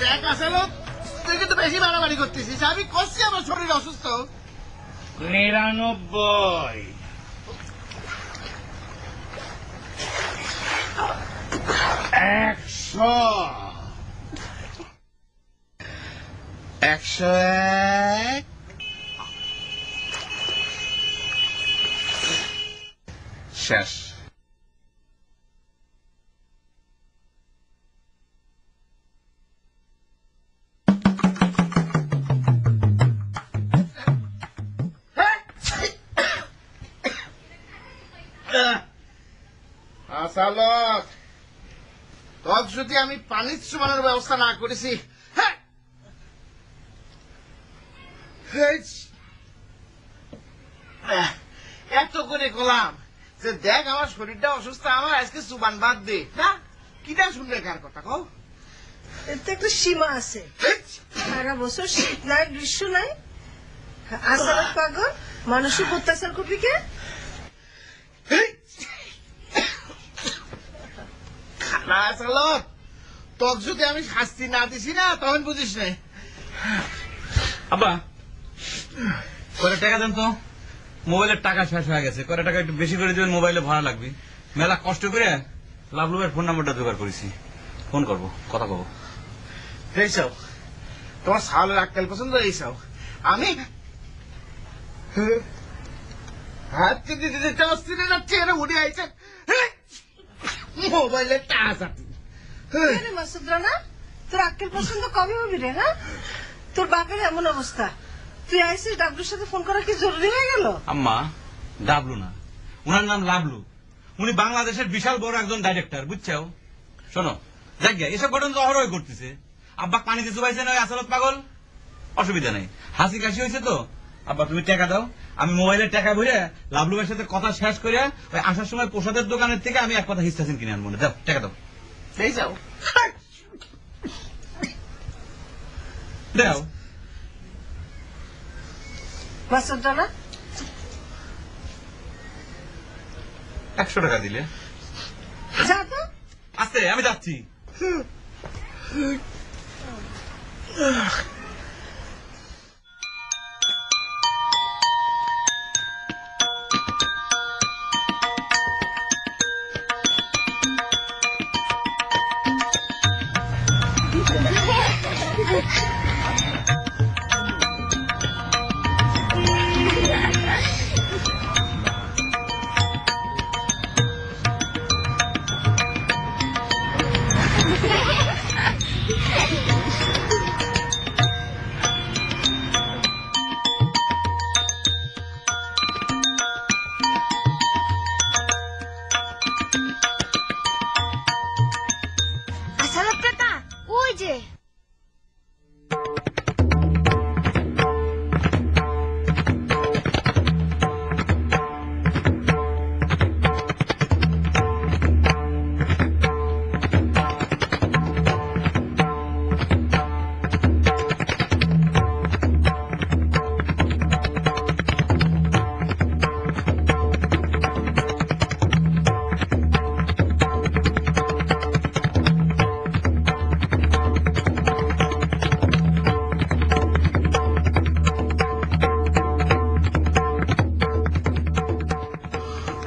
দেখ আসলে তুই কিন্তু বেশি বাড়াবাড়ি করতেছিস। আমি করছি আমার শরীর অসুস্থ। 99 100 101 শেষ। আসালত তোর যদি আমি পানির চুমানোর ব্যবস্থা না করেছি, হ্যাঁ, এত করে গোলাম যে দেখ আমার শরীরটা অসুস্থ, আমার আজকে চুবান বাদ দে না। কিটা শুনলে কার কথা কও? এতে একটা সীমা আছে। সারা বছর শীত নাই, গ্রীষ্ম নাই, আসার পাগল মানুষের অত্যাচার করবি কে? আসালত তোর যদি আমি শাস্তি না দিছি না তখন বুঝিস না। আব্বা কয়টা টাকা দেন তো, মোবাইলের টাকা শেষ হয়ে গেছে। কয়টা টাকা একটু বেশি করে দিবেন, মোবাইলে ভাড়া লাগবে। মেলা কষ্ট করে লাভলুবের ফোন নাম্বারটা জোগাড় করেছি, ফোন করব, কথা কব। এইসব তোমার সালের আক্কেল পছন্দ। এইসব আমি হাতে দিতে দিতে অস্থিরে যাচ্ছে, এরা উঠে আইছে মোবাইলের টাকা। মাসুদ রানা, তোর আক্কেল পছন্দ কবে হবি রে? হ্যাঁ, তোর বাপের এমন অবস্থা, তুই আইসিস ডাবলুর সাথে ফোন করা কি জরুরি হয়ে গেল? আম্মা, ডাবলু না, উনার নাম লাভলু। উনি বাংলাদেশের বিশাল বড় একজন ডাইরেক্টর, বুঝছো? শোনো, যাক গিয়া এসব ঘটনা তো অহরহ করতেছে। আব্বা পানিতে চুবাইছে না ওই আসালত পাগল, অসুবিধা নেই, হাসি কাশি হয়েছে তো। আব্বা তুমি টাকা দাও, আমি মোবাইলের টাকা ভরে লাভলুবের সাথে কথা শেষ করে ওই আসার সময় প্রসাদের দোকানের থেকে আমি এক কথা হিস্তাসিন কিনে আনবো না। দাও টাকা দাও। এই যাও দাও। মাসুদ রানা, 100 টাকা দিলে যা তো। আস্তে, আমি যাচ্ছি। আসালাত কাকা ওই যে।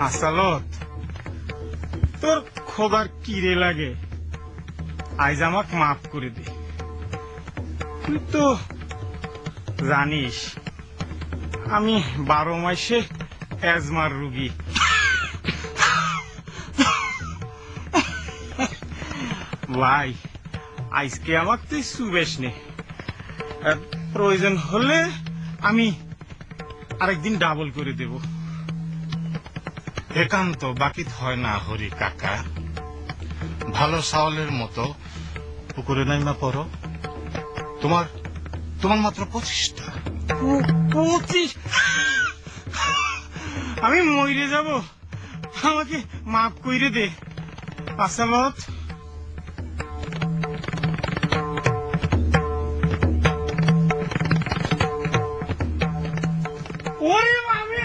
আসালত তোর খোদার কিরে লাগে, আজ আমাক মাফ করে দে। তুই তো জানিস আমি 12 মাসে অ্যাজমার রুগী। ভাই আজকে আমাকে তুই সুবেশ নে, প্রয়োজন হলে আমি আরেকদিন ডাবল করে দেব। একান্ত বাকি হয় না হরি কাকা, ভালো সাওয়ালের মতো পুকুরে নাইমা পড়ো। তোমার তোমার মাত্র 25টা। 25? আমি মরে যাব, আমাকে মাফ কইরে দে আসালত। ওরে মামে,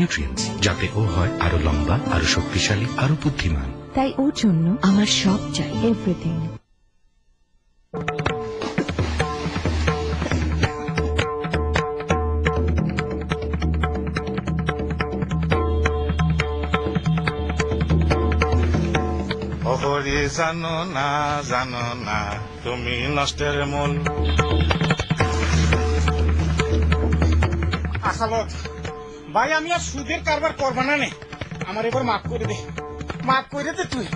Nutrients যাতে ও হয় আরো লম্বা, আরো শক্তিশালী, আরো বুদ্ধিমান। তাই ওর জন্য আমার সব চাই, এভরিথিং। অহরি জানো না তুমি নষ্টের মূল। আসালত ভাই, আমি আর সুদের কারবার করবা না নে, আমার এবার মাফ করে দে, মাফ করে দে তুই,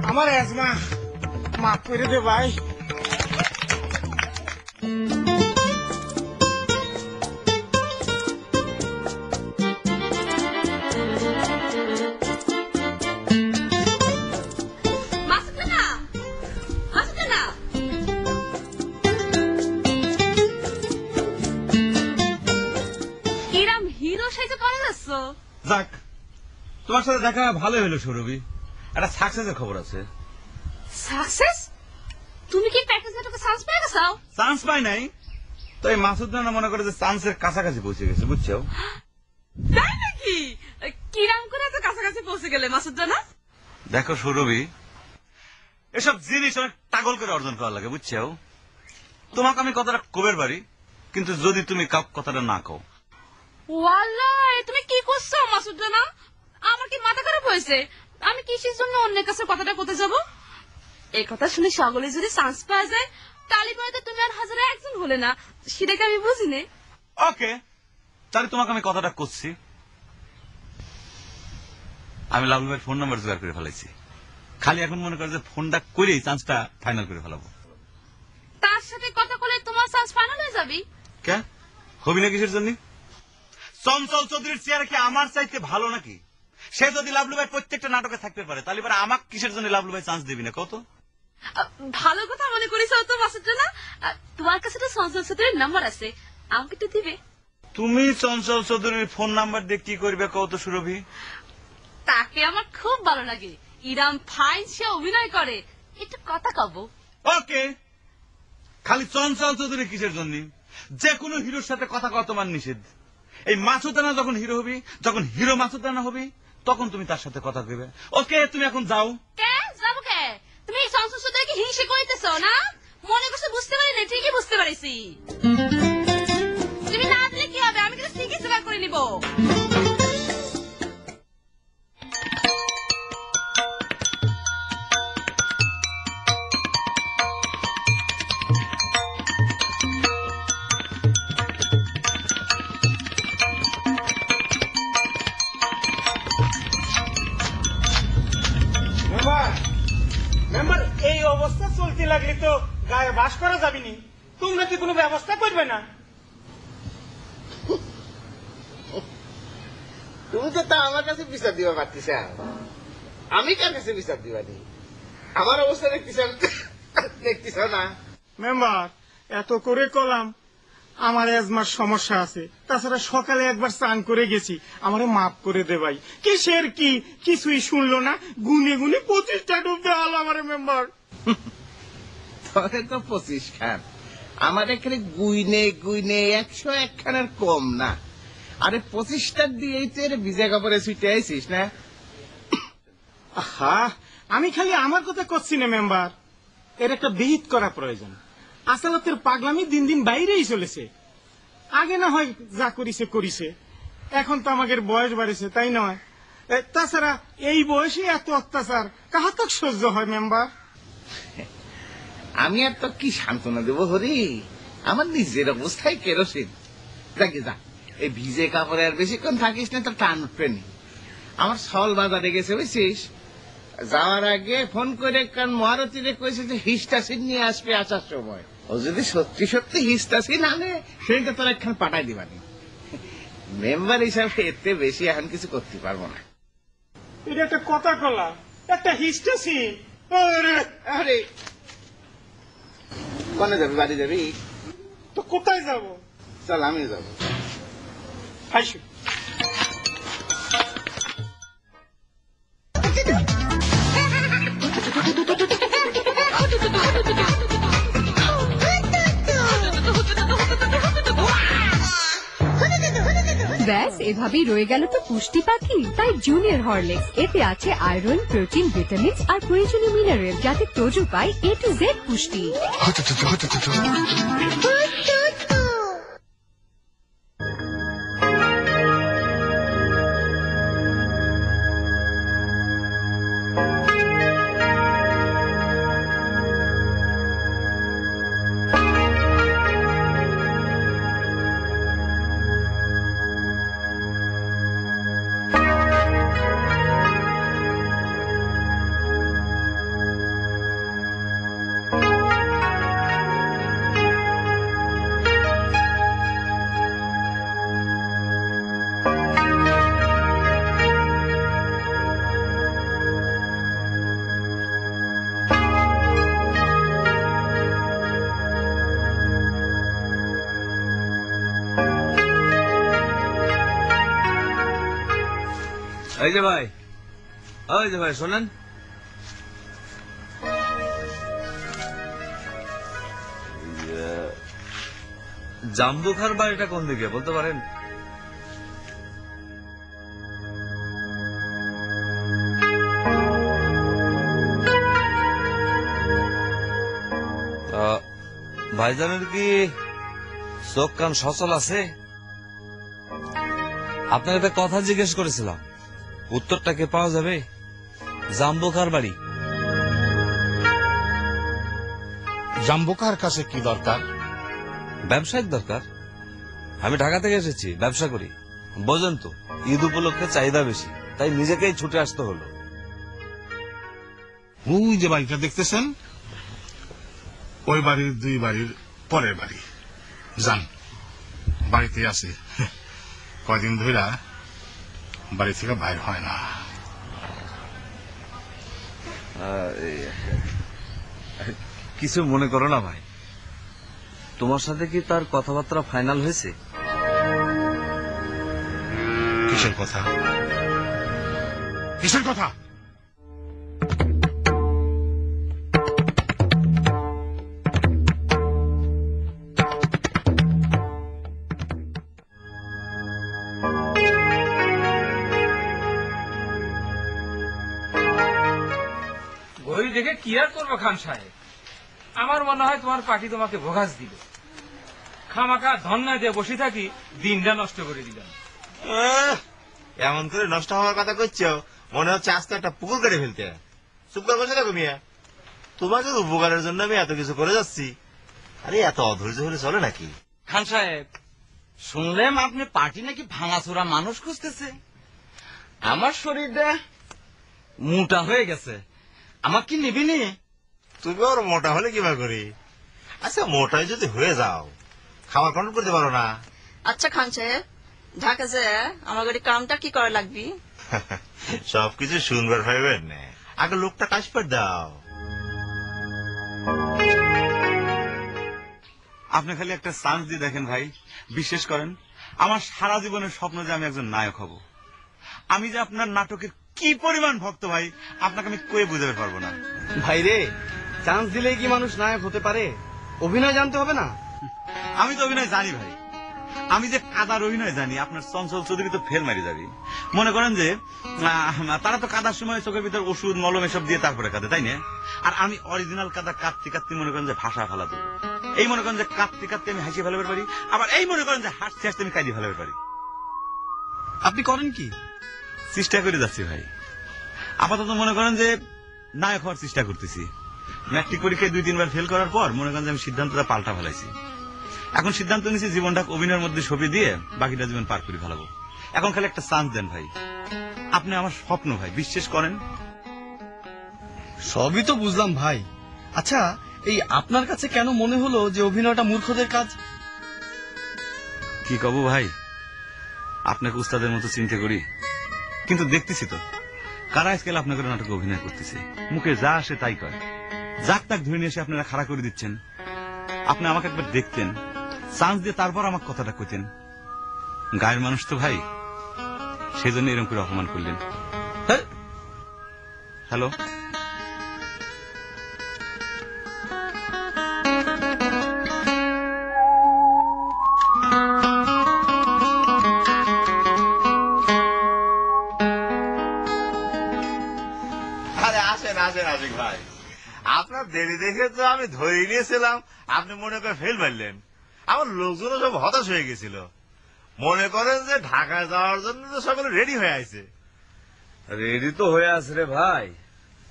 আমার এজমা মাফ করে দে ভাই। যাক, তোমার সাথে দেখা ভালো হলো সৌরভী, একটা সাকসেসের খবর আছে। সাকসেস? তুমি কি প্যাকেজ নাটকে চান্স পেয়ে গেছো? চান্স পাই নাই, তো এই মাসুদ রানা মনে করে যে চান্সের কাছাকাছি পৌঁছে গেছে, বুঝছো? তাই নাকি? কিরাম করে এত কাছাকাছি পৌঁছে গেলে মাসুদ রানা? দেখো সৌরভী, এসব জিনিস অনেক পাগল করে অর্জন করা লাগে, বুঝছো? তোমাকে আমি কথাটা কবের বাড়ি, কিন্তু যদি তুমি কথাটা না কও। ওয়াল্লাহ, তুমি কি করছো মাসুদ রানা? আমার কি মাথা খারাপ হয়েছে? আমি কিসের জন্য অন্যের কাছে কথাটা কোথায় যাব? এই কথা শুনে সকলে যদি চান্স পাওয়া যায়, তাহলে পরে তুমি আর হাজারে একজন হলে না, সেটাকে আমি বুঝি নে। ওকে, তাহলে তোমাকে আমি কথাটা করছি। আমি লাভলু ভাইয়ের ফোন নাম্বার জোগাড় করে ফেলাইছি, খালি এখন মনে করে যে ফোনটা করেই চান্সটা ফাইনাল করে ফেলাবো। তার সাথে কথা বলে তোমার চান্স ফাইনাল হয়ে যাবে। কে হবি না কিসের জন্য? চঞ্চল চৌধুরীর চেয়ার কি আমার চাইতে ভালো নাকি? সে যদি লাভলু ভাই প্রত্যেকটা নাটকে থাকতে পারে, তাহলে এবার আমাকে কিসের জন্য লাভলু ভাই চান্স দিবি না কত? ভালো কথা মনে করিস তো মাসুদ রানা। তোমার কাছে তো চঞ্চল চৌধুরীর নাম্বার আছে, আমাকে একটু দিবে? তুমি চঞ্চল চৌধুরীর ফোন নাম্বার দিয়ে কি করবে কত সুরভি? তাকে আমার খুব ভালো লাগে, ইরাম ফাইন সে অভিনয় করে, একটু কথা কব। ওকে, খালি চঞ্চল চৌধুরী কিসের জন্য? যে কোনো হিরোর সাথে কথা কওয়া তোমার নিষেধ। এই মাসুদ রানা যখন হিরো হবি, যখন হিরো মাসুদ রানা হবি, তখন তুমি তার সাথে কথা কইবে। ওকে, তুমি এখন যাও। কে যাবো কে? তুমি এই চঞ্চল চৌধুরীকে হিংসে করিতেছ না? মনে করছো বুঝতে পারি না? ঠিকই বুঝতে পারিছি। তুমি না দিলে কি হবে? আমি কিন্তু ঠিকই জোগাড় করে নিব। মেম্বার, এই অবস্থা চলতে লাগলে তো গায়ে বাস করা যাবেনি। তোমরা কি কোনো ব্যবস্থা করবে না? তুমি তো তা আমার কাছে বিচার দিবা পারতিস, আমি কার কাছে বিচার দিবানি? আমার অবস্থা দেখতিস না? মেম্বার, এত করে কলাম আমার এজমার সমস্যা আছে, তাছাড়া সকালে একবার স্নান করে গেছি, আমারে মাফ করে দে ভাই। কিসের কি কিছুই শুনলো না, গুনে গুনে 25টা ডুব দেওয়া হলো আমারে মেম্বার। তবে তো 25 খান, আমার এখানে গুইনে গুইনে 101 খানের কম না। আরে 25টা দিয়েই তো এর ভিজা কাপড়ে ছুটে আইছিস না? আহা, আমি খালি আমার কথা করছি না মেম্বার, এর একটা বিহিত করা প্রয়োজন। আসালতের পাগলামি দিন দিন বাইরেই চলেছে। আগে না হয় যা করিছে, এখন তো আমাদের বয়স বাড়েছে, তাই নয়? তাছাড়া এই বয়সে এত অত্যাচার কাহা তক সহ্য হয় মেম্বার? আমি আর তো কি সান্ত্বনা দেবো হরি, আমার নিজের অবস্থায় কেরোসিন। যাকে যা, এই ভিজে কাপড়ে আর বেশিক্ষণ থাকিস না, তো টান উঠবে নি। আমার সল বাজারে গেছে বুঝছিস, যাওয়ার আগে ফোন করে কারণ মহারতীরে কয়েছে যে হিস্টাসিন নিয়ে আসবে আসার সময়। ও যদি সত্যি সত্যি হিস্টাসিন আনে, সেটা তোর একখান পাঠাই দিবানি। মেম্বার হিসাবে এতে বেশি এখন কিছু করতে পারবো না। এটা একটা কথা কলা, একটা হিস্টাসিন। আরে কোনে যাবি? বাড়ি যাবি? তো কোথায় যাবো? চল আমিও যাবো। হাসি ব্যাস এভাবেই রয়ে গেল তো পুষ্টি পাখি। তাই জুনিয়র হরলিক্স, এতে আছে আয়রন, প্রোটিন, ভিটামিন আর প্রয়োজনীয় মিনারেল, যাতে তোজো পায় A to Z পুষ্টি। এই যে ভাই, ওই যে ভাই শোনেন, জাম্বুখার বাড়িটা কোন দিকে বলতে পারেন? ভাইজানের কি চোখ কান সচল আছে? আপনার একটা কথা জিজ্ঞেস করেছিলাম, উত্তরটা কে পাওয়া যাবে? জাম্বুখার বাড়ি। জাম্বুকার কাছে কি দরকার? ব্যবসায়িক দরকার। আমি ঢাকা থেকে এসেছি, ব্যবসা করি। বোঝেন তো, ঈদ উপলক্ষে চাহিদা বেশি, তাই নিজেকেই ছুটে আসতে হলো। ওই যে বাড়িটা দেখতেছেন, ওই বাড়ির 2 বাড়ির পরের বাড়ি। যান, বাড়িতে আছে। কয়দিন ধইরা বাড়ি থেকে বাইর হয় না। কিছু মনে করো না ভাই, তোমার সাথে কি তার কথাবার্তা ফাইনাল হয়েছে? কিসের কথা? কিসের কথা? ঘড়ি দেখে কি আর করবো খান সাহেব, আমার মনে হয় তোমার পার্টি তোমাকে ভোগাস দিল। খামাখা ধন্যা দিয়ে বসে থাকি, দিনটা নষ্ট করে দিলাম। এমন করে নষ্ট হওয়ার কথা করছো, মনে হচ্ছে আজকে একটা পুকুর কেটে ফেলতে। চুপ করে বসে থাকো মিয়া, তোমার যদি উপকারের জন্য আমি এত কিছু করে যাচ্ছি, আরে এত অধৈর্য হলে চলে নাকি? খান সাহেব, শুনলাম আপনি পার্টি নাকি ভাঙাচোরা মানুষ খুঁজতেছে। আমার শরীরটা মোটা হয়ে গেছে, আমার কি নিবিনি? তুমি ওর মোটা হলে কিবা করি? আচ্ছা মোটাই যদি হয়ে যাও, খাবার কন্ট্রোল করতে পারো না? আচ্ছা খান সাহেব, ঢাকা যে আমার গাড়ি কামটা কি করা লাগবে? সবকিছু সুন্দর ভাইবেন না, আগে লোকটা কাজ করে দাও। আপনি খালি একটা চান্স দিয়ে দেখেন ভাই, বিশ্বাস করেন আমার সারা জীবনের স্বপ্ন যে আমি একজন নায়ক হব। আমি যে আপনার নাটকের কি পরিমাণ ভক্ত ভাই, আপনাকে আমি কয়ে বুঝাতে পারবো না। ভাই রে, চান্স দিলেই কি মানুষ নায়ক হতে পারে? অভিনয় জানতে হবে না? আমি তো অভিনয় জানি ভাই, আমি যে কাদার অভিনয় জানি, আপনার চঞ্চল চৌধুরী তো ফেল মারি যাবি। মনে করেন যে তারা তো কাদার সময় চোখের ভিতর ওষুধ মলম এসব দিয়ে তারপরে কাঁদে, তাই না? আর আমি অরিজিনাল কাদা কাঁদতে কাঁদতে মনে করেন যে ভাষা ফেলা দেবো। এই মনে করেন যে কাঁদতে কাঁদতে আমি হাসি ফেলাতে পারি, আবার এই মনে করেন যে হাসতে হাসতে আমি কাঁদিয়ে ফেলাতে পারি। আপনি করেন কি? চেষ্টা করে যাচ্ছি ভাই। আপাতত মনে করেন যে নায়ক হওয়ার চেষ্টা করতেছি। ম্যাট্রিক পরীক্ষায় 2-3 বার ফেল করার পর মনে করেন যে আমি সিদ্ধান্তটা পাল্টা ফেলাইছি। এখন সিদ্ধান্ত নিয়েছি জীবনটাকে অভিনয়ের মধ্যে সঁপে দিয়ে বাকিটা জীবন পার করে ফেলাবো। এখন খালি একটা চান্স দেন ভাই, আপনি আমার স্বপ্ন ভাই, বিশ্বাস করেন। সবই তো বুঝলাম ভাই। আচ্ছা, এই আপনার কাছে কেন মনে হলো যে অভিনয়টা মূর্খদের কাজ? কি কব ভাই, আপনাকে উস্তাদের মতো চিন্তা করি, কিন্তু দেখতেছি তো কারা আজকাল আপনাকে নাটকে অভিনয় করতেছে। মুখে যা আসে তাই কয়, যাক তাক ধরে নিয়ে এসে আপনারা খাড়া করে দিচ্ছেন। আপনি আমাকে একবার দেখতেন, চান্স দিয়ে তারপর আমাকে কথাটা কইতেন। গায়ের মানুষ তো ভাই, সেই জন্য এরকম করে অপমান করলেন। হ্যালো, দেরি দেখে তো আমি ধরে নিয়েছিলাম আপনি মনে করে ফেল মারলেন। আমার লোকজনও সব হতাশ হয়ে গেছিল। মনে করেন যে ঢাকা যাওয়ার জন্য তো সকলে রেডি হয়ে আছে। রেডি তো হয়ে আছে রে ভাই,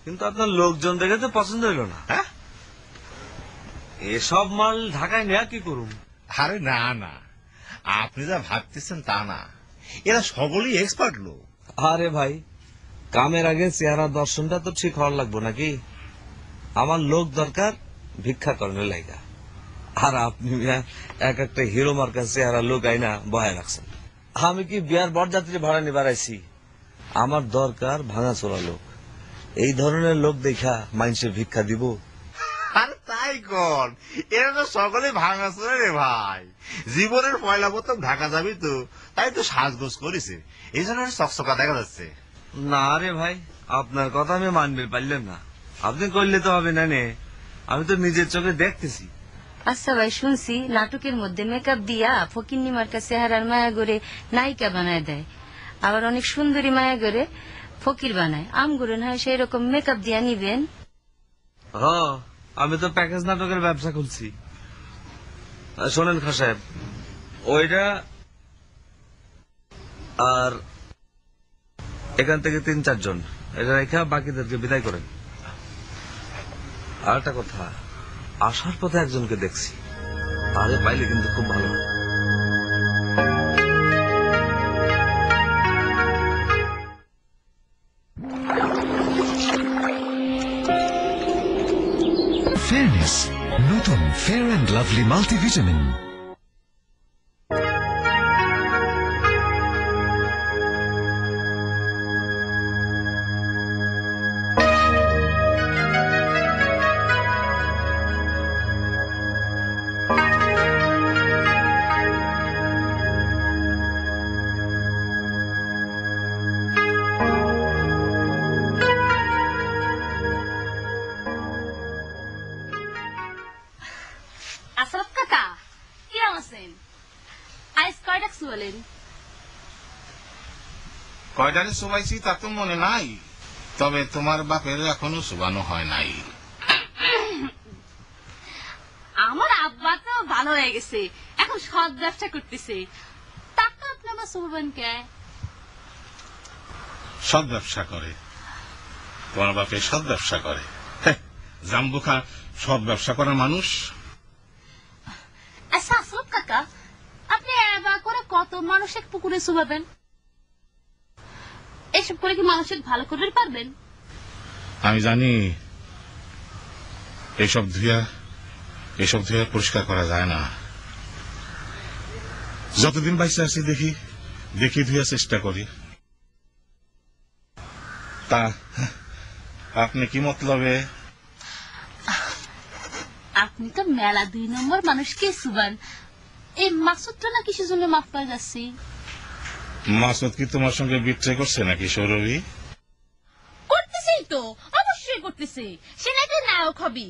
কিন্তু আপনার লোকজন দেখে তো পছন্দ হইল না। হ্যাঁ, এসব মাল ঢাকায় নেয়া কি করুম? আরে না না, আপনি যা ভাবতেছেন তা না, এরা সকলেই এক্সপার্ট লোক। আরে ভাই, কামের আগে চেহারা দর্শনটা তো ঠিক হওয়ার লাগবো নাকি? আমার লোক দরকার ভিক্ষা করার লাইগা, আর আপনি এক একটা হিরো মার্কার চেহারা লোক আইনা বহায় রাখছেন। আমি কি বিয়ার বরযাত্রী ভাড়া নিবার আইছি? আমার দরকার ভাঙা চোরা লোক। এই ধরনের লোক দেখা মানুষের ভিক্ষা দিব? আরে তাই কর, এরা তো সকলে ভাঙা চোরা রে ভাই। জীবনের পয়লা প্রথম ঢাকা যাবি তো, তাই তো সাজগোজ করেছে, এই জন্য চকচকা দেখা যাচ্ছে। না রে ভাই, আপনার কথা আমি মানবে পারলেন না। আপনি করলে তো হবে না নে, আমি তো নিজের চোখে দেখতেছি। আচ্ছা ভাই, শুনছি নাটকের মধ্যে মেকআপ দিয়া ফকিন্নি মার্কা চেহারার মায়া করে নায়িকা বানায় দেয়, আবার অনেক সুন্দরী মায়া করে ফকির বানায়। আম করে না সেই রকম মেকআপ দিয়া নিবেন? আমি তো প্যাকেজ নাটকের ব্যবসা খুলছি। শোনেন খান সাহেব, ওইটা আর এখান থেকে 3-4 জন এটা রেখা বাকিদেরকে বিদায় করেন। আর একটা কথা, আসার পথে একজনকে দেখছি, তারে পাইলে কিন্তু খুব ভালো হয়। ফেয়ারনেস, নতুন ফেয়ার অ্যান্ড লাভলি মাল্টিভিটামিন। আসলাম কাকা, কিরম আছেন? আইস কয় ডাকছু বলেন? কয়টারে শোভাইছি তা তো মনে নাই, তবে তোমার বাপের এখনো শোভানো হয় নাই। আমার আব্বা তো ভালো হয়ে গেছে, এখন সৎ ব্যবসা করতেছে। টাকা আপনি আমার শুভবেন কে? সৎ ব্যবসা করে? তোমার বাপে সৎ ব্যবসা করে? জাম্বুখা সৎ ব্যবসা করার মানুষ? আচ্ছা আসলাম কাকা, আপনি এবার করে কত মানুষের পুকুরে শুভাবেন? এসব করে কি মানুষের ভালো করতে পারবেন? আমি জানি এসব ধুয়া পরিষ্কার করা যায় না। যতদিন বাইসে আছি দেখি ধুয়া চেষ্টা করি। তা আপনি কি মতলবে? আপনি তো মেলা 2 নম্বর মানুষকে শুভান। এই মাসুদটা না কিসের জন্য মাফ পাই যাচ্ছি? মাসুদ কি তোমার সঙ্গে বিট্রে করছে নাকি সৌরভী? করতেছেই তো, অবশ্যই করতেছে। সে নাকি নায়ক হবি,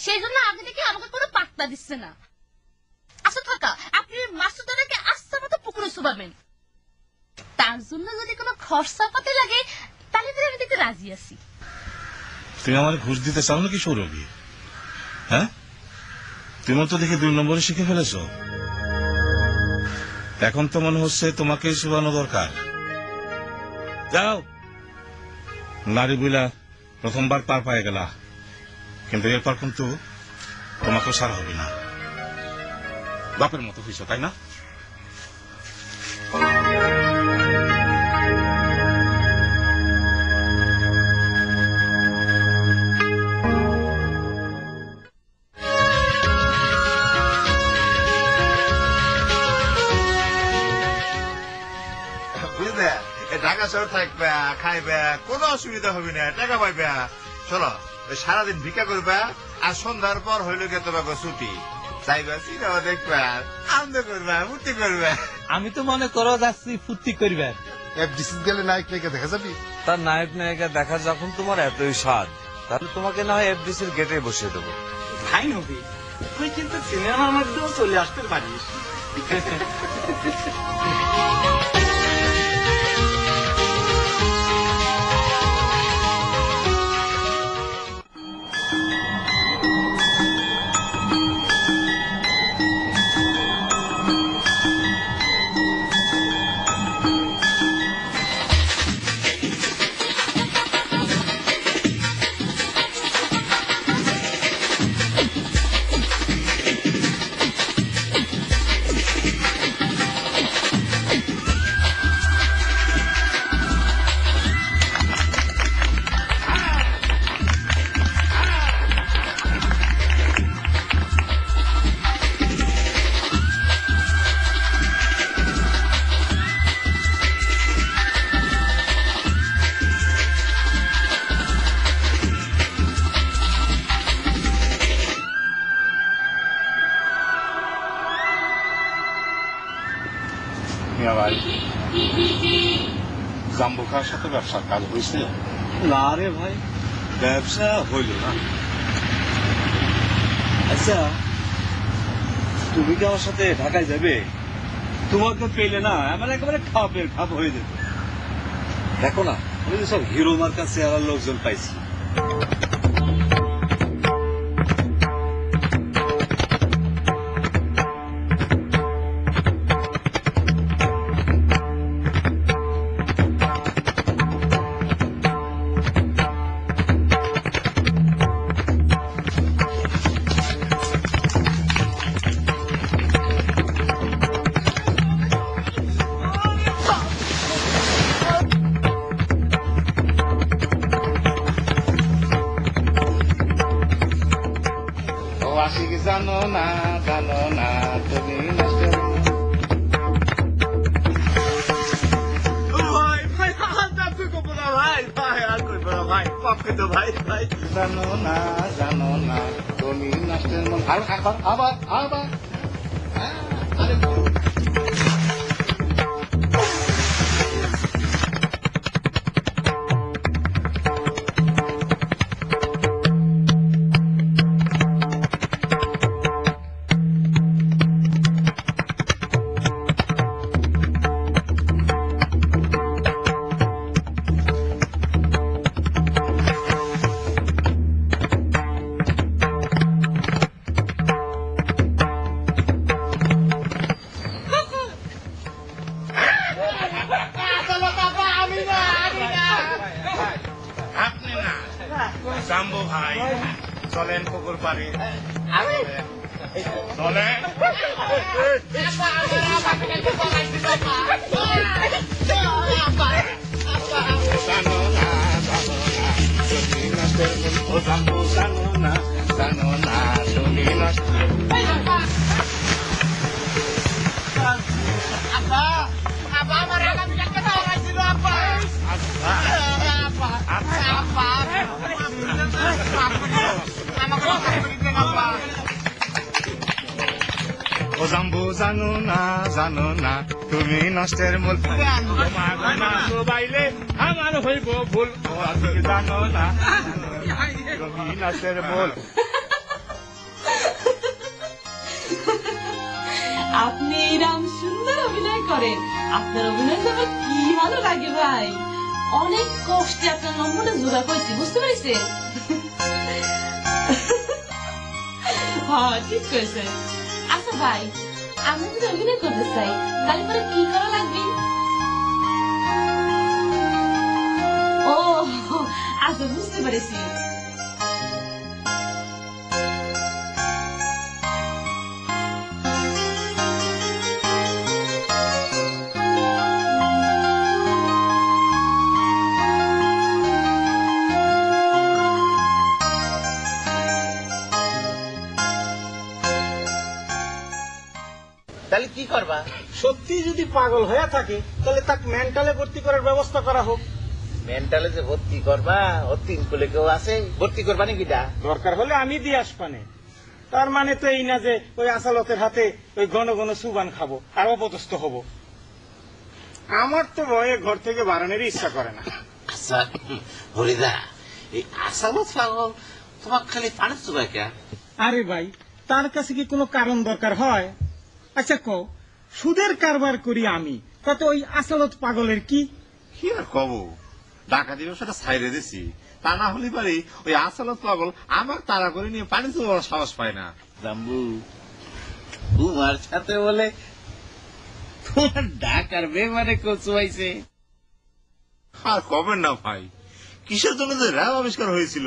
সেই জন্য আগে থেকে আমাকে কোনো পাত্তা দিচ্ছে না। আচ্ছা কাকা, আপনি মাসুদাকে আস্তে মতো পুকুরে শুভাবেন, তার জন্য যদি কোনো খরচা পাতে লাগে তাহলে তো আমি দিতে রাজি আছি। তুমি আমার ঘুষ দিতে চাও নাকি সৌরভী? হ্যাঁ, তুমি তো দেখে 2 নম্বরে শিখে ফেলেছ। এখন তো মনে হচ্ছে তোমাকে শুভানো দরকার। যাও, নারী বুইলা প্রথমবার পার পায়ে গেলা, কিন্তু এরপর কিন্তু তোমাকে সারা হবে না। বাপের মতো হয়েছ, তাই না? বুঝলে, ঢাকা শহর থাকবে, খাইবে, কোনো অসুবিধা হবে না, টাকা পাইবে। চলো, সারাদিন ভিক্ষা করবে, আর সন্ধ্যার পর হইল গে তোমাকে ছুটি। চাইবে সিনেমা দেখবে, আনন্দ করবে, ফুর্তি করবে। আমি তো মনে করো যাচ্ছি ফুর্তি করবে। গেলে নায়ক নায়িকা দেখা যাবি? তার নায়ক নায়িকা দেখা যখন তোমার এতই স্বাদ, তাহলে তোমাকে না হয় এফডিসির গেটে বসিয়ে দেবো। ভাই নবী, তুই কিন্তু সিনেমার মধ্যেও চলে আসতে পারিস। মিয়া ভাই, জাম্বু খাওয়ার সাথে ব্যবসার কাজ হয়েছে? না রে ভাই, ব্যবসা হইল না। আচ্ছা, তুমি কি আমার সাথে ঢাকায় যাবে? তোমাকে পেলে না আমার একেবারে খাপের খাপ হয়ে যেত। দেখো না, আমি তো সব হিরো মার্কা চেহারার লোকজন পাইছি। ও আশিক জানো না তুমি নষ্টের জানো না তুমি নষ্টের মন। আবার আপনি না, জাম্বু ভাই, চলেন পুকুর পাড়ে। চলেন। জানো না তুমি নষ্টের ও জাম্বু জানো না তুমি নষ্টের মূল। বাইলে আমার হইব ভুল। ও আশিক জানো না তুমি নষ্টের মূল। আপনি এরকম সুন্দর অভিনয় করেন, আপনার অভিনয় তো আমার কি ভালো লাগে ভাই। অনেক কষ্টে আপনার নম্বরটা জোড়া করেছি, বুঝতে পেরেছেন? হ্যাঁ, ঠিক করেছে। আচ্ছা ভাই, আমি যদি অভিনয় করতে চাই তাহলে পরে কি করা লাগবে? ও আচ্ছা, বুঝতে পেরেছি। তাহলে কি করবা? সত্যি যদি পাগল হয়ে থাকে তাহলে তাকে মেন্টালে ভর্তি করার ব্যবস্থা করা হোক। মেন্টালে যে ভর্তি করবা, ও 3 কুলে কেউ আছে ভর্তি করবা নাকি? দরকার হলে আমি দিয়ে আসবানে। তার মানে তো এই না যে ওই আসালতের হাতে ওই ঘন ঘন সুবান খাবো আর অপদস্থ হব। আমার তো ভয়ে ঘর থেকে বাড়ানোর ইচ্ছা করে না। আচ্ছা হরিদা, এই আসামত পাগল তোমার খালি পানি চুবাই কে? আরে ভাই, তার কাছে কি কোনো কারণ দরকার হয়? আচ্ছা কও, সুদের কারবার করি আমি, তাতে ওই আসালত পাগলের কি? কি আর কব, ডাকাতি ব্যবসাটা ছাইড়ে দিছি। তা না হলে পারি ওই আসালত পাগল আমার তাড়া করে নিয়ে পানি চুবার সাহস পায় না। জাম্বু, তোমার সাথে বলে তোমার ডাকার বেমারে কচুয়াইছে। আর কবেন না ভাই, কিসের জন্য যে র্যাব আবিষ্কার হয়েছিল,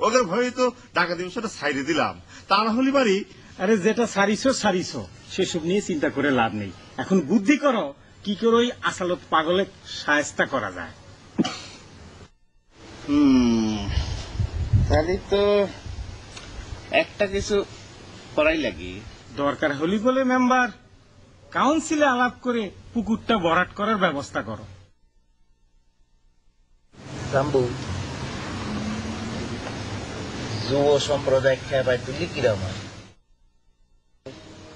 ওদের ভয়ে তো ডাকাতি ব্যবসাটা ছাইড়ে দিলাম। তা না হলে পারি। আরে যেটা সারিছো সেসব নিয়ে চিন্তা করে লাভ নেই। এখন বুদ্ধি করো কি করে ওই আসালত পাগলের শায়েস্তা করা যায়। তাহলে তো একটা কিছু করাই লাগে। দরকার হলি বলে মেম্বার কাউন্সিলে আলাপ করে পুকুরটা ভরাট করার ব্যবস্থা করো। জাম্বু, যুব সম্প্রদায় খেপায় তুলি কিরম?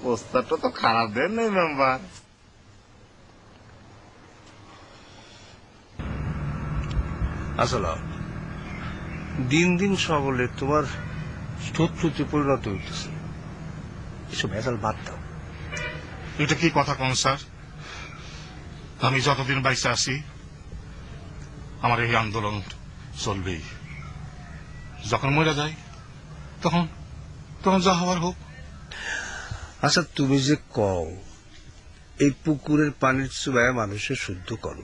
প্রস্তাবটা তো খারাপ দেন নাই মেম্বার। আসলে দিন দিন সকলে তোমার শত্রুতে পরিণত হইতেছে, এসব ভেজাল বাদ দাও। এটা কি কথা কোন স্যার? আমি যতদিন বাইসে আছি আমার এই আন্দোলন চলবেই। যখন মরে যাই তখন তখন যা হওয়ার হোক। আচ্ছা, তুমি যে কও এই পুকুরের পানির চুবায় মানুষের শুদ্ধ করো,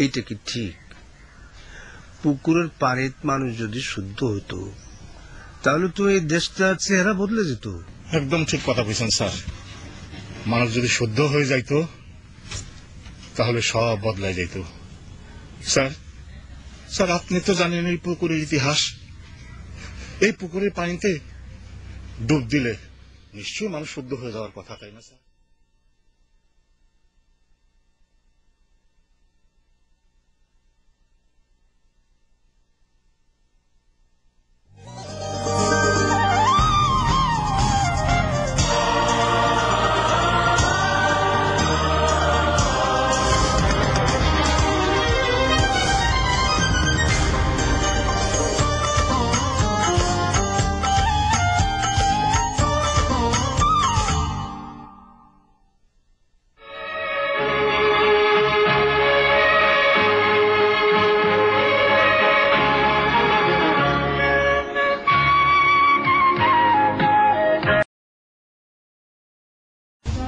এইটা কি ঠিক? পুকুরের পানির মানুষ যদি শুদ্ধ হতো তাহলে তো এই দেশটার চেহারা বদলে যেত। একদম ঠিক কথা বলছেন স্যার। মানুষ যদি শুদ্ধ হয়ে যাইতো তাহলে সব বদলাই যাইত। স্যার স্যার আপনি তো জানেন এই পুকুরের ইতিহাস। এই পুকুরের পানিতে ডুব দিলে নিশ্চয়ই মানুষ শুদ্ধ হয়ে যাওয়ার কথা, তাই না স্যার?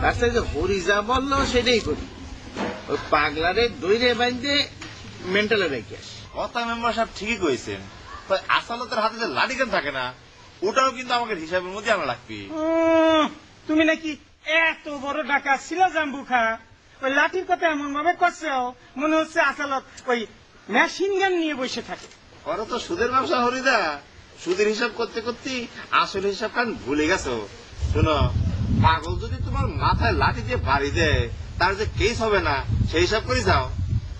রাস্তায় যে হরি যা বললো সেটাই করি। ওই পাগলারে দইরে বাঁধতে মেন্টালে রেখে আসি। কথা মেম্বার সাহেব ঠিকই কইছেন, আসালতের হাতে যে লাঠিকান থাকে না, ওটাও কিন্তু আমাকে হিসাবের মধ্যে আনা লাগবে। তুমি নাকি এত বড় ডাকাত ছিল জাম্বু খা? ওই লাঠির কথা এমন ভাবে করছো মনে হচ্ছে আসালত ওই মেশিন গান নিয়ে বসে থাকে। ওরা তো সুদের ব্যবসা হরিদা, সুদের হিসাব করতে করতে আসল হিসাব কারণ ভুলে গেছো। শোনো, পাগল যদি তোমার মাথায় লাঠি দিয়ে বাড়ি দেয় তার যে কেস হবে না সেই হিসাব করে যাও।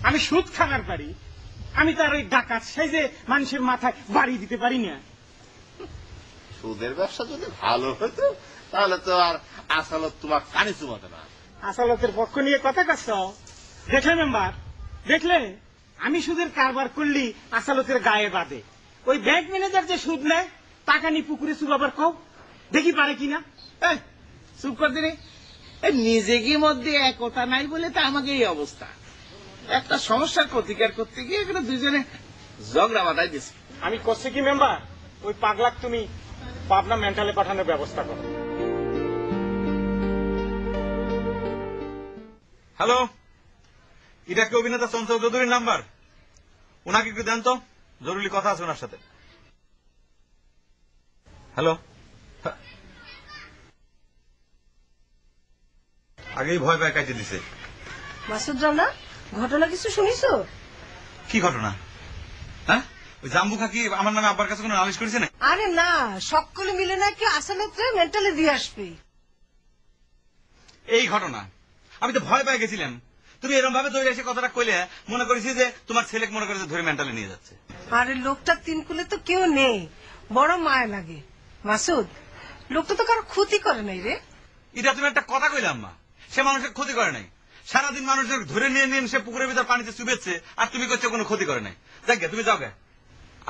আমি সুদ খাবার পারি, আমি তার ওই ডাকাত সেই যে মানুষের মাথায় বাড়ি দিতে পারি না। সুদের ব্যবসা যদি ভালো হতো তাহলে তো আর আসালত তোমার কানে চুমাতে না। আসালতের পক্ষ নিয়ে কথা কাছ দেখলে মেম্বার, দেখলে আমি সুদের কারবার করলি আসালতের গায়ে বাঁধে। ওই ব্যাংক ম্যানেজার যে সুদ নেয় টাকা নিয়ে পুকুরে চুবাবার কও, দেখি পারে কিনা। চুপ করতে রে, নিজে কি মধ্যে একতা নাই বলে তো আমাকে এই অবস্থা। একটা সমস্যার প্রতিকার করতে গিয়ে এখানে দুজনে ঝগড়া বাঁধাই দিচ্ছে। আমি করছি কি মেম্বার, ওই পাগলাক তুমি পাবনা মেন্টালে পাঠানোর ব্যবস্থা করো। হ্যালো, এটা কি অভিনেতা চঞ্চল চৌধুরীর নাম্বার? ওনাকে একটু দেন তো, জরুরি কথা আছে ওনার সাথে। হ্যালো, আগেই ভয় পায় কাটিয়ে দিছে। মাসুদ রানা, ঘটনা কিছু শুনিছো? কি ঘটনা? হ্যাঁ, ওই জাম্বু খাকি আমার নামে আব্বার কাছে কোনো নালিশ করেছে না? আরে না, সকলে মিলে নাকি আসালতে মেন্টালে দিয়ে আসবে। এই ঘটনা আমি তো ভয় পেয়ে গেছিলাম। তুমি এরকম ভাবে দৌড়ে এসে কথাটা কইলে মনে করেছি যে তোমার ছেলেকে মনে করে ধরে মেন্টালে নিয়ে যাচ্ছে। আরে লোকটা তিন কুলে তো কেউ নেই, বড় মায়া লাগে। মাসুদ, লোকটা তো কারো ক্ষতি করে নাই রে। এটা তুমি একটা কথা কইলাম মা, সে মানুষের ক্ষতি করে নাই। সারাদিন মানুষের ধরে নিয়ে নিয়ে সে পুকুরের ভিতর পানিতে চুবেছে, আর তুমি করছো কোনো ক্ষতি করে নাই। যাক গে, তুমি যাও গে।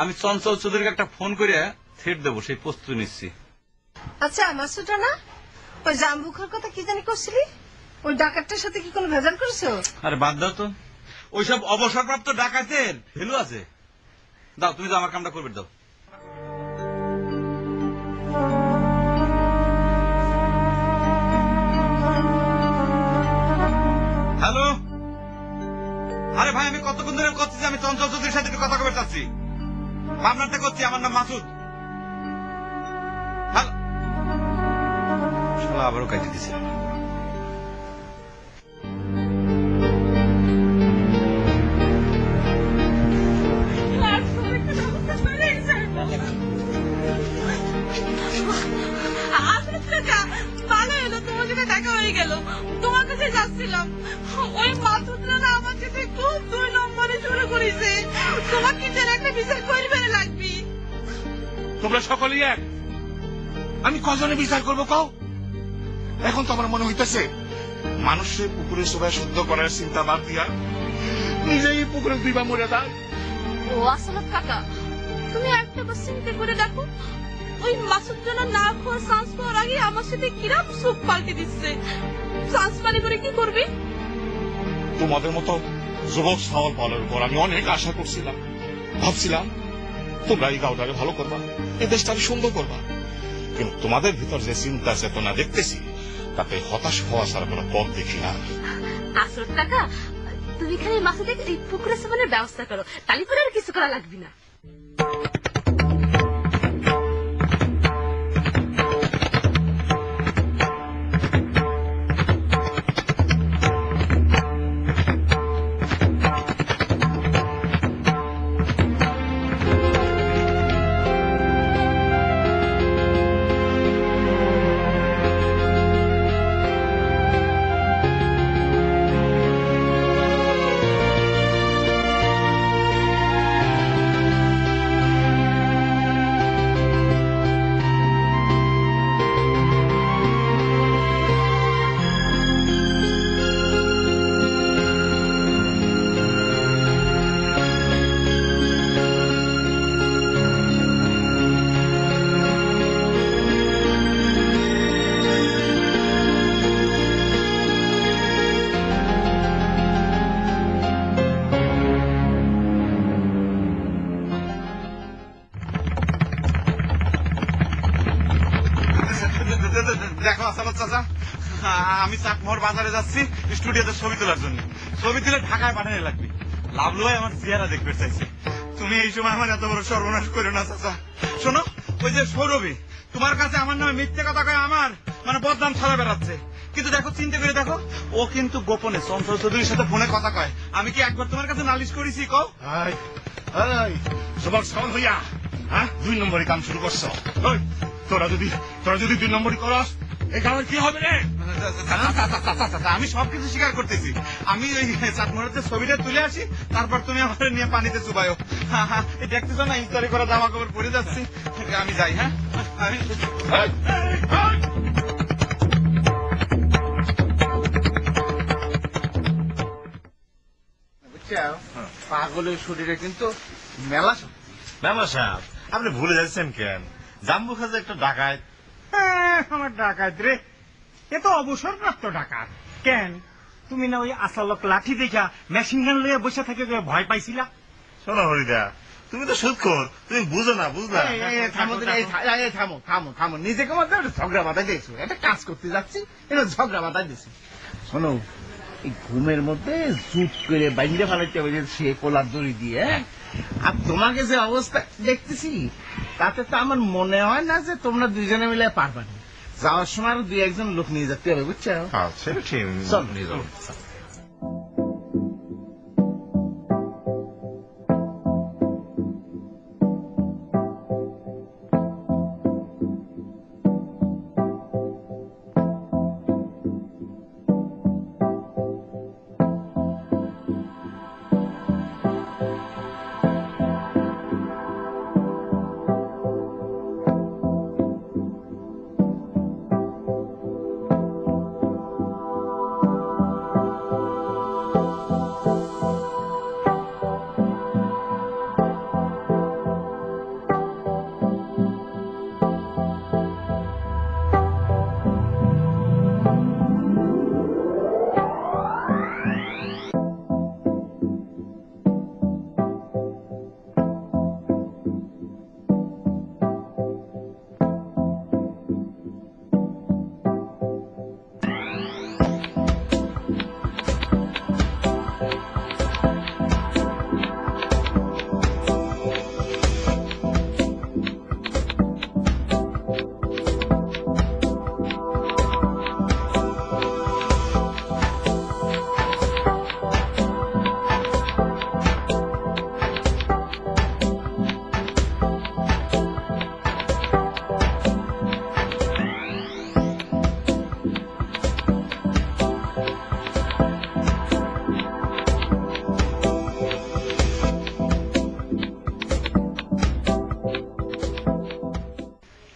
আমি চঞ্চল চৌধুরীকে একটা ফোন করে থ্রেট দেবো, সেই প্রস্তুতি নিচ্ছি। আচ্ছা মাসুদ রানা, ওই জাম্বুখার কথা কি জানি করছিলি? ওই ডাকাতটার সাথে কি কোনো ভেজাল করেছো? আরে বাদ দাও তো, ওইসব অবসরপ্রাপ্ত ডাকাতের ভ্যালু আছে। দাও, তুমি যাও, আমার কামটা করবে দাও। হ্যালো, আরে ভাই, আমি কতক্ষণ ধরে করছি যে আমি চঞ্চল চৌধুরীর সাথে একটু কথা বলতে চাচ্ছি। পাবনাতে করছি, আমার নাম মাসুদ। হ্যালো, শালা আবারও কাটিয়ে দিছে। ভালো হলো তোমার সাথে দেখা হয়ে গেল। তোমার কাছে যাচ্ছিলাম, ওই মাসুদ রানা আমার সাথে খুব 2 নম্বরে শুরু করেছে। তোমার কি যেন একটা বিচার করবে লাগবি। তোমরা সকলেই এক, আমি কজনে বিচার করবো কও? এখন তো আমার মনে হইতেছে মানুষের পুকুরে সবাই শুদ্ধ করার চিন্তা বাদ দিয়া নিজেই পুকুরে দুইবার মরে যায়। ও আসলে কাকা, তুমি একটা বার চিন্তা করে দেখো, ওই মাসুদ রানা না খাওয়ার চান্স পাওয়ার আগে আমার সাথে কিরাম সুখ পাল্টে দিচ্ছে। চান্স পালি করে কি করবি? তোমাদের মতো যুবক সাওয়াল পালের উপর আমি অনেক আশা করছিলাম, ভাবছিলাম তোমরা এই গাঁওটারে ভালো করবা, এই দেশটারে সুন্দর করবা। কিন্তু তোমাদের ভিতর যে চিন্তা চেতনা দেখতেছি, তাতে হতাশ হওয়া ছাড়া কোনো পথ দেখি না। আসল টাকা, তুমি খালি মাসুদের এই পুকুরের সামানের ব্যবস্থা করো, তালি করে আর কিছু করা লাগবে না। দেখো আসাদ চাচা, আমি চাকমোহর বাজারে যাচ্ছি স্টুডিওতে ছবি তোলার জন্য। ছবি তুলে ঢাকায় পাঠানো লাগবে। লাভলু ভাই আমার চেহারা দেখতে চাইছে। তুমি এই সময় আমার এত বড় সর্বনাশ করো না চাচা। শোনো, ওই যে সৌরভী তোমার কাছে আমার নামে মিথ্যে কথা কয়, আমার মানে বদনাম ছড়া বেড়াচ্ছে। কিন্তু দেখো, চিন্তা করে দেখো, ও কিন্তু গোপনে চঞ্চল চৌধুরীর সাথে ফোনে কথা কয়। আমি কি একবার তোমার কাছে নালিশ করেছি? কও যুবক সাওয়াল হইয়া, হ্যাঁ 2 নম্বরে কাম শুরু করছো। তোরা যদি 2 নম্বরই করস, এই গাঁয়ের কি হবে রে? আমি সবকিছু স্বীকার করতেছি। আমি ওই চাকমোহরের ছবিটা তুলে আসি, তারপর তুমি আমার নিয়ে পানিতে চুবাইও। দেখতেছো না, ইফতারি করা জামা কাপড় পরে যাচ্ছি। আমি যাই। হ্যাঁ, পাগলের শরীরে কিন্তু মেলা মেম্বার সাহেব, আপনি ভুলে যাচ্ছেন কেন? জাম্বু খাজা একটা ডাকাত। আমার ডাকাত রে, এ তো অবসরপ্রাপ্ত ডাকাত। কেন তুমি না ওই আসালক লাঠি দেখা মেশিন গান লইয়া বসে থেকে ভয় পাইছিলা? শোনো হরিদা, তুমি তো সুদখোর, তুমি বুঝো না, বুঝলা? থামো, নিজেকে মধ্যে ঝগড়া বাঁধা দিয়েছো। একটা কাজ করতে যাচ্ছি, এটা ঝগড়া বাঁধা দিয়েছি। শোনো, এই ঘুমের মধ্যে জুট করে বাইন্দে ফেলাইতে হবে সে কোলার দড়ি দিয়ে। আর তোমাকে যে অবস্থা দেখতেছি, তাতে তো আমার মনে হয় না যে তোমরা দুইজনে মিলে পারবা না। যাওয়ার সময় আরো 2-1 জন লোক নিয়ে যেতে হবে, বুঝছো? সেটা ঠিক, চল নিয়ে যাবো।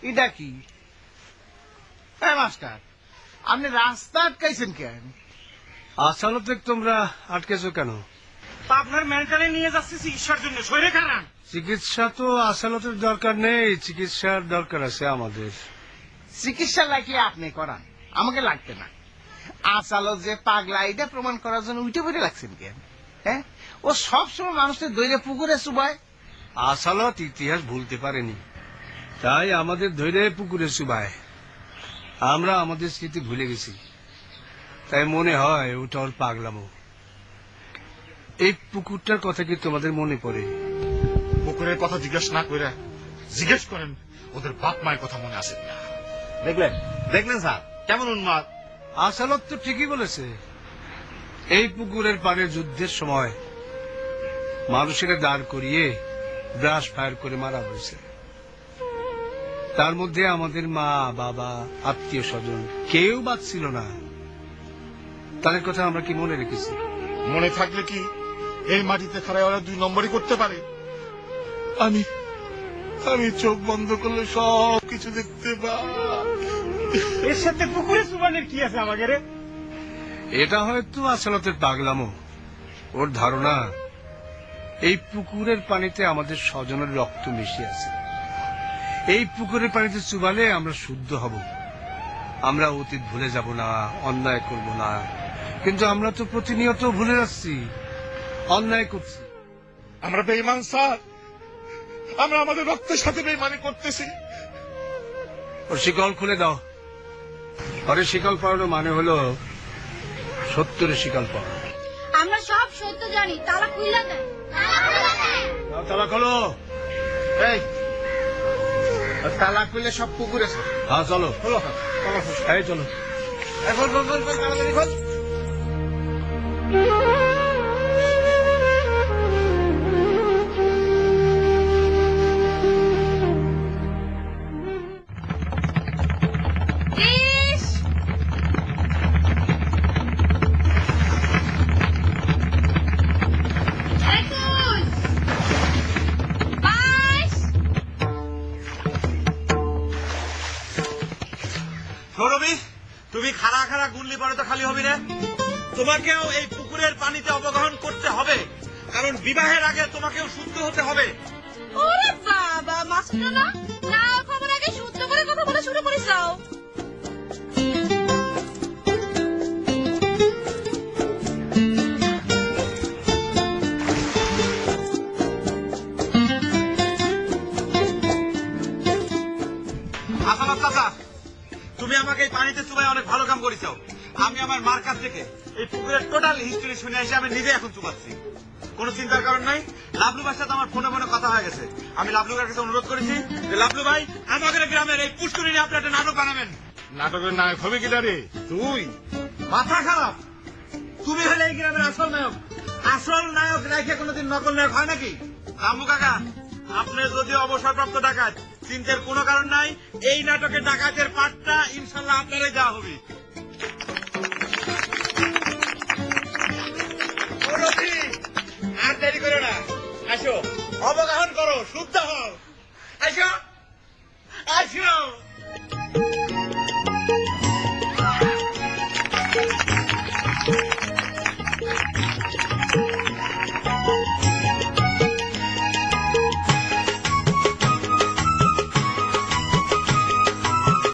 এটা কি মাস্টার, আপনি রাস্তা আটকাইছেন কেন? আসালতে তোমরা আটকেছো কেন? তা আপনার মেন্টালে নিয়ে যাচ্ছে চিকিৎসার জন্য, শরীরে খারাপ। চিকিৎসা তো আসালতের দরকার নেই, চিকিৎসার দরকার আছে আমাদের। চিকিৎসা লাগিয়ে আপনি করান, আমাকে লাগবে না। আসালত যে পাগলা এটা প্রমাণ করার জন্য উঠে পড়ে লাগছেন কেন? হ্যাঁ, ও সবসময় মানুষের দৈরে পুকুরে চুবায়। আসালত ইতিহাস ভুলতে পারেনি, তাই আমাদের ধৈর্য পুকুরে চুবায়। আমরা আমাদের স্মৃতি ভুলে গেছি, তাই মনে হয় ওটা ওর পাগলামো। এই পুকুরটার কথা কি তোমাদের মনে পড়ে? পুকুরের কথা জিজ্ঞেস না করে জিজ্ঞেস করেন ওদের বাপ মায়ের কথা মনে আসে না। দেখলেন স্যার কেমন উন্মাদ। আসালত তো ঠিকই বলেছে, এই পুকুরের পাড়ে যুদ্ধের সময় মানুষের দাঁড় করিয়ে ব্রাশ ফায়ার করে মারা হয়েছে। তার মধ্যে আমাদের মা বাবা আত্মীয় স্বজন কেউ বাদ ছিল না। তাদের কথা আমরা কি মনে রেখেছি? মনে থাকলে কি এই মাটিতে খাড়ায় ওরা 2 নম্বরই করতে পারে? আমি আমি চোখ বন্ধ করলে সব কিছু দেখতে পাই। এর সাথে পুকুরে চুবানের কি আছে আমাকে রে? এটা হয়তো আসালতের পাগলামো। ওর ধারণা এই পুকুরের পানিতে আমাদের স্বজনের রক্ত মিশে আছে। এই পুকুরের পানিতে চুবালে আমরা শুদ্ধ হব, আমরা অতীত ভুলে যাব না, অন্যায় করব না। কিন্তু আমরা তো প্রতিনিয়ত ভুলে যাচ্ছি, অন্যায় করছি। আমরা বেঈমান স্যার, আমরা আমাদের রক্তের সাথে বেঈমানি করতেছি। ওর শিকল খুলে দাও। পরে শিকল পরানো মানে হলো সত্যের শিকল পরানো। আমরা সব সত্য জানি, তালা খুইলা দেয়। তালা খোলো। এই তালা খুলে সব পুকুরে চল। হ্যাঁ চলো, এই চলো। তাড়াতাড়ি খোঁজ। সৌরভী, তুমি খাড়া খাড়া গুনলি পরে তো খালি হবি না। তোমাকেও এই পুকুরের পানিতে অবগাহন করতে হবে, কারণ বিবাহের আগে তোমাকেও শুদ্ধ হতে হবে। ওরে বাবা মাস্টার না, না খবর আগে শুদ্ধ করে কথা বলা শুরু করিস। আসালাত চাচা, তুমি আমাকে এই পানিতে চুবাই অনেক ভালো কাম করেছ। আমি আমার মার কাছ থেকে এই পুকুরের টোটাল হিস্ট্রি শুনে এসে আমি নিজে এখন চুবাচ্ছি। কোন চিন্তার কারণ নাই। লাবলু ভাইয়ের সাথে আমার ফোনে ফোনে কথা হয়ে গেছে। আমি লাবলু ভাইয়ের কাছে অনুরোধ করেছি যে লাবলু ভাই আমাদের গ্রামের এই পুষ্করি নিয়ে আপনি একটা নাটক বানাবেন। নাটকের নায়ক হবে কি রে তুই? মাথা খারাপ? তুমি হলে এই গ্রামের আসল নায়ক। আসল নায়ক রেখে কোনোদিন নকল নায়ক হয় নাকি? রামু কাকা, আপনি যদি অবসরপ্রাপ্ত ডাকাত, চিন্তার কোনো কারণ নাই। এই নাটকের ডাকাতের পাঠটা ইনশাল্লাহ আপনারাই দেওয়া হবে।